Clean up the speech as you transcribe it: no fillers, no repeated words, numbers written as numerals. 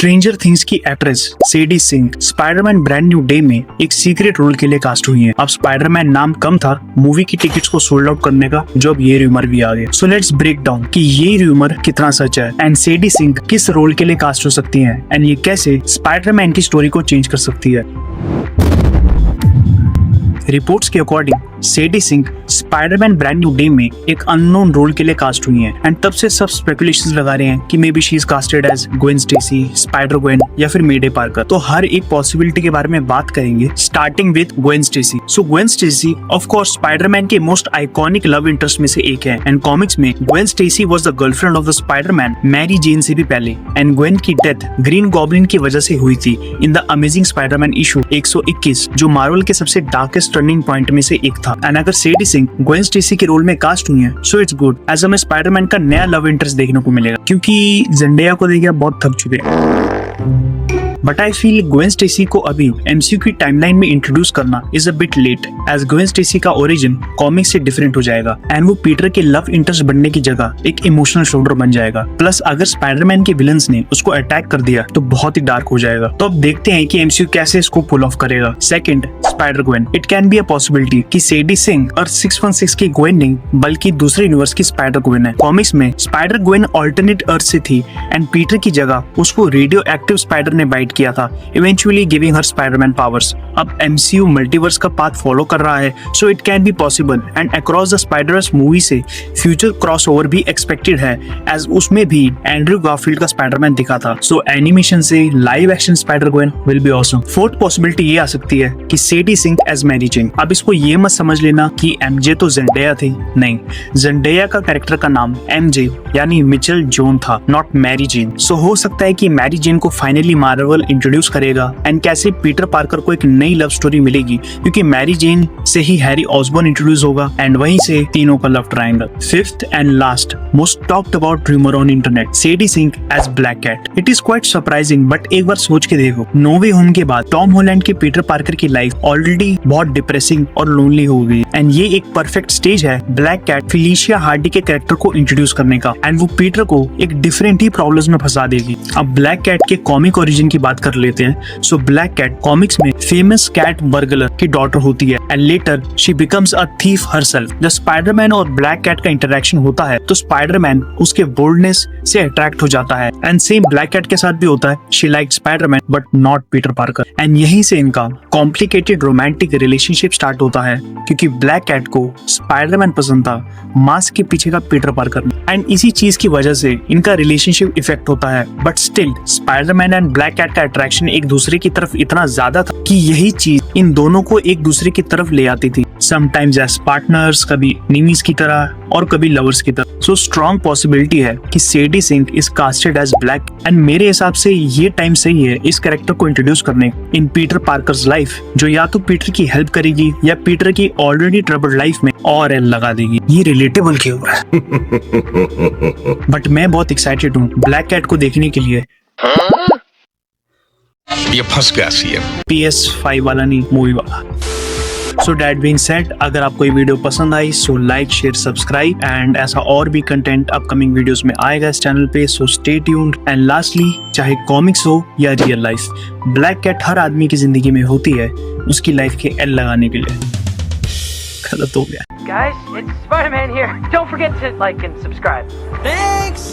Stranger Things की actress Sadie Sink Spiderman Brand New Day में एक सीक्रेट रोल के लिए कास्ट हुई है। अब स्पाइडरमैन नाम कम था मूवी की टिकट्स को सोल्ड आउट करने का, जो अब ये रूमर भी आ गया। सो लेट्स ब्रेक डाउन कि ये रूमर कितना सच है एंड सैडी सिंह किस रोल के लिए कास्ट हो सकती है एंड ये कैसे स्पाइडरमैन की स्टोरी को चेंज कर सकती है। रिपोर्ट्स के according Sadie Sink Spiderman Brand New Day में एक अननोन रोल के लिए कास्ट हुई हैं एंड तब से सब स्पेकुलेशंस लगा रहे हैं कि maybe she is casted as Gwen Stacy, Spider Gwen या फिर मेडे पार्कर। तो हर एक पॉसिबिलिटी के बारे में बात करेंगे starting with Gwen Stacy. So Gwen Stacy of course Spiderman के मोस्ट आइकॉनिक लव इंटरेस्ट में से एक है एंड कॉमिक्स में Gwen Stacy was the girlfriend of the Spiderman Mary Jane से भी पहले एंड ग्वेन की डेथ ग्रीन गॉब्लिन की वजह से हुई थी in the amazing Spiderman issue 121, जो मार्वल के सबसे डार्केस्ट टर्निंग पॉइंट में से एक था। एंड अगर सैडी सिंह ग्वेन स्टेसी के रोल में कास्ट हुई है सो इट्स गुड, एज हमें स्पाइडरमैन का नया लव इंटरेस्ट देखने को मिलेगा, क्योंकि ज़ेंडेया को देखिए बहुत थक चुके हैं। But I feel Gwen Stacy को अभी एमसीयू की टाइमलाइन में इंट्रोड्यूस करना is a bit late, as Gwen Stacy का ओरिजिन कॉमिक से डिफरेंट हो जाएगा एंड वो पीटर के लव इंटरेस्ट बनने की जगह एक इमोशनल शोल्डर बन जाएगा। प्लस अगर स्पाइडरमैन के विलन्स ने उसको अटैक कर दिया तो बहुत ही डार्क हो जाएगा। तो अब देखते हैं कि एमसीयू कैसे इसको पुल ऑफ करेगा। Second, spider Gwen. It can be a possibility कि सैडी सिंह अर्थ 616 की ग्वेन नहीं बल्कि दूसरे यूनिवर्स की स्पाइडर ग्वेन है। कॉमिक्स में स्पाइडर ग्वेन ऑल्टरनेट अर्थ से थी एंड पीटर की जगह उसको रेडियो एक्टिव स्पाइडर ने बाइट किया था, eventually giving her Spider-Man powers. अब MCU मल्टीवर्स का पाथ फॉलो कर रहा है so it can be possible and across the Spider-Verse movie से फ्यूचर क्रॉसओवर भी एक्सपेक्टेड है, एज उसमें भी एंड्रयू गारफील्ड का स्पाइडरमैन दिखा था। सो एनिमेशन से live action spider Gwen will be awesome. Fourth possibility ये आ सकती है कि Sadie Sink as Mary Jane. अब इसको ये मत समझ लेना कि एमजे तो ज़ेंडेया थी, नहीं, ज़ेंडेया का कैरेक्टर का नाम एमजे यानी मिचेल जोन था, नॉट मैरी जेन। सो हो सकता है कि मैरी जेन को फाइनली मार्वल इंट्रोड्यूस करेगा एंड कैसे पीटर पार्कर को एक नई लव स्टोरी मिलेगी, क्योंकि मैरी जेन से ही हैरी ऑसबॉर्न इंट्रोड्यूस होगा एंड वहीं से तीनों का love triangle. Fifth and last most talked about rumour on internet, Sadie Sink as black cat. It is quite surprising but एक बार सोच के देखो, नो वे होम के बाद टॉम हॉलैंड के पीटर पार्कर की लाइफ ऑलरेडी बहुत डिप्रेसिंग और लोनली हो गई एंड ये एक परफेक्ट स्टेज है ब्लैक कैट फेलिशिया हार्डी के कैरेक्टर को इंट्रोड्यूस करने का एंड वो पीटर को एक डिफरेंट ही प्रॉब्लम्स में फंसा देगी। अब ब्लैक कैट के कॉमिक ओरिजिन की बात कर लेते हैं। सो ब्लैक कैट कॉमिक्स में फेमस कैट बर्गलर की डॉटर होती है and later she becomes a thief herself. जब स्पाइडरमैन और ब्लैक कैट का इंटरेक्शन होता है तो स्पाइडरमैन उसके बोल्डनेस से अट्रैक्ट हो जाता है एंड सेम ब्लैक कैट के साथ भी होता है, she like Spiderman but not Peter Parker and यहीं से इनका कॉम्प्लिकेटेड रोमांटिक रिलेशनशिप स्टार्ट होता है, क्योंकि ब्लैक कैट को स्पाइडरमैन पसंद था, मास्क के पीछे का पीटर पार्कर एंड इसी चीज की वजह से इनका रिलेशनशिप इफेक्ट होता है। But still Spiderman and black cat का अट्रैक्शन एक दूसरे की तरफ इतना ज्यादा था कि यही चीज इन दोनों को एक दूसरे की तरफ ले आती थी, समटाइम्स एज पार्टनर्स, कभी एनिमीज की तरह और कभी लवर्स की तरह। सो स्ट्रॉन्ग पॉसिबिलिटी है कि Sadie Sink is casted as black and मेरे हिसाब से ये टाइम सही है इस कैरेक्टर को इंट्रोड्यूस करने इन पीटर पार्कर्स लाइफ, जो या तो पीटर की हेल्प करेगी या पीटर की ऑलरेडी ट्रबल्ड लाइफ में और एल लगा देगी। ये रिलेटेबल क्यों है? बट मैं बहुत एक्साइटेड हूँ ब्लैक कैट को देखने के लिए। ये फंस गया सीएम, PS5 वाला नहीं, मूवी वाला। सो दैट बीइंग सेड, अगर आपको ये वीडियो पसंद आई so like share subscribe and ऐसा और भी कंटेंट अपकमिंग वीडियोस में आएगा इस चैनल पे, so stay tuned. And lastly, चाहे कॉमिक्स हो या रियल लाइफ, ब्लैक कैट हर आदमी की जिंदगी में होती है उसकी लाइफ के एल लगाने के लिए। गलत हो गया। Guys, it's Spider-Man here. Don't forget to like and subscribe. Thanks!